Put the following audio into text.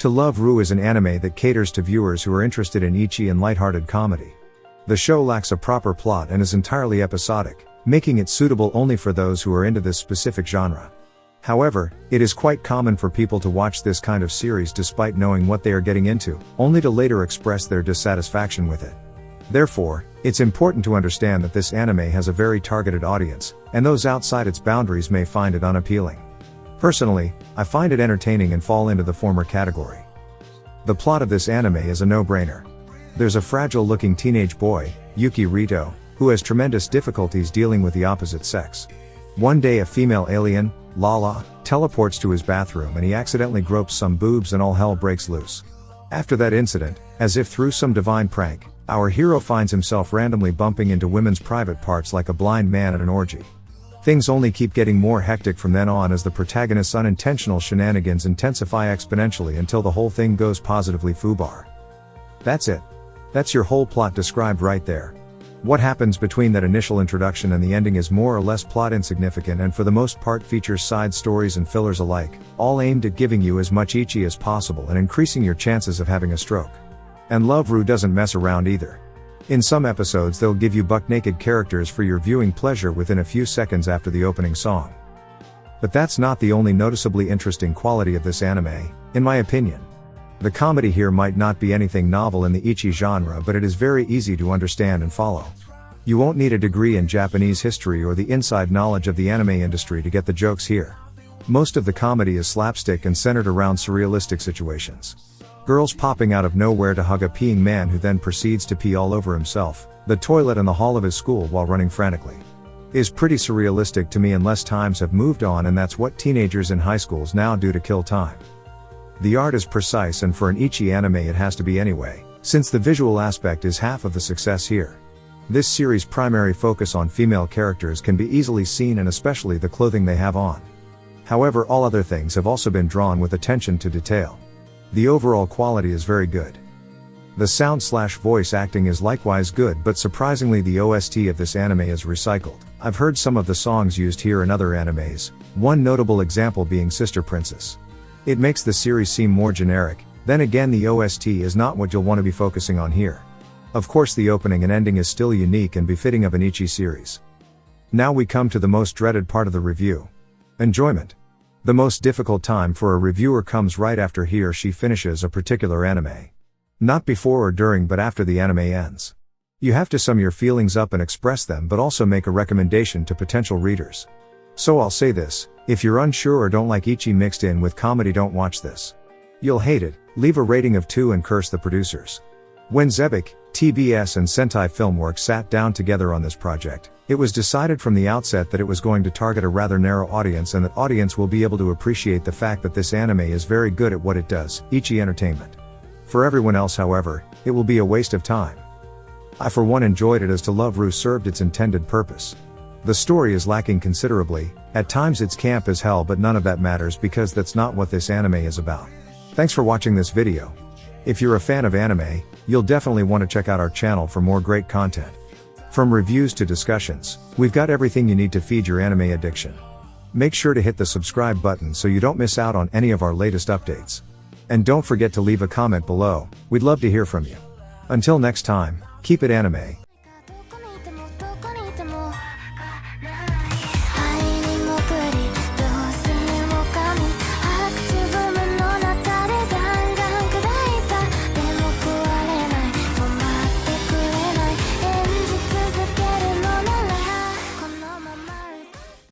To Love Ru is an anime that caters to viewers who are interested in ecchi and lighthearted comedy. The show lacks a proper plot and is entirely episodic, making it suitable only for those who are into this specific genre. However, it is quite common for people to watch this kind of series despite knowing what they are getting into, only to later express their dissatisfaction with it. Therefore, it's important to understand that this anime has a very targeted audience, and those outside its boundaries may find it unappealing. Personally, I find it entertaining and fall into the former category. The plot of this anime is a no-brainer. There's a fragile-looking teenage boy, Yuki Rito, who has tremendous difficulties dealing with the opposite sex. One day a female alien, Lala, teleports to his bathroom and he accidentally gropes some boobs and all hell breaks loose. After that incident, as if through some divine prank, our hero finds himself randomly bumping into women's private parts like a blind man at an orgy. Things only keep getting more hectic from then on as the protagonist's unintentional shenanigans intensify exponentially until the whole thing goes positively foobar. That's it. That's your whole plot described right there. What happens between that initial introduction and the ending is more or less plot insignificant and for the most part features side stories and fillers alike, all aimed at giving you as much ecchi as possible and increasing your chances of having a stroke. And Love Ru doesn't mess around either. In some episodes they'll give you buck-naked characters for your viewing pleasure within a few seconds after the opening song. But that's not the only noticeably interesting quality of this anime, in my opinion. The comedy here might not be anything novel in the ecchi genre, but it is very easy to understand and follow. You won't need a degree in Japanese history or the inside knowledge of the anime industry to get the jokes here. Most of the comedy is slapstick and centered around surrealistic situations. Girls popping out of nowhere to hug a peeing man who then proceeds to pee all over himself, the toilet and the hall of his school while running frantically. Is pretty surrealistic to me unless times have moved on, and that's what teenagers in high schools now do to kill time. The art is precise, and for an ecchi anime it has to be anyway, since the visual aspect is half of the success here. This series' primary focus on female characters can be easily seen, and especially the clothing they have on. However, all other things have also been drawn with attention to detail. The overall quality is very good. The sound/voice acting is likewise good, but surprisingly the OST of this anime is recycled. I've heard some of the songs used here in other animes, one notable example being Sister Princess. It makes the series seem more generic. Then again, the OST is not what you'll want to be focusing on here. Of course the opening and ending is still unique and befitting of an ecchi series. Now we come to the most dreaded part of the review. Enjoyment. The most difficult time for a reviewer comes right after he or she finishes a particular anime. Not before or during, but after the anime ends. You have to sum your feelings up and express them, but also make a recommendation to potential readers. So I'll say this, if you're unsure or don't like ecchi mixed in with comedy, don't watch this. You'll hate it, leave a rating of 2 and curse the producers. When Zebic, TBS and Sentai Filmworks sat down together on this project, it was decided from the outset that it was going to target a rather narrow audience, and that audience will be able to appreciate the fact that this anime is very good at what it does, ecchi entertainment. For everyone else, however, it will be a waste of time. I for one enjoyed it, as To Love Ru served its intended purpose. The story is lacking considerably, at times it's camp as hell, but none of that matters because that's not what this anime is about. Thanks for watching this video. If you're a fan of anime, you'll definitely want to check out our channel for more great content. From reviews to discussions, we've got everything you need to feed your anime addiction. Make sure to hit the subscribe button so you don't miss out on any of our latest updates. And don't forget to leave a comment below, we'd love to hear from you. Until next time, keep it anime.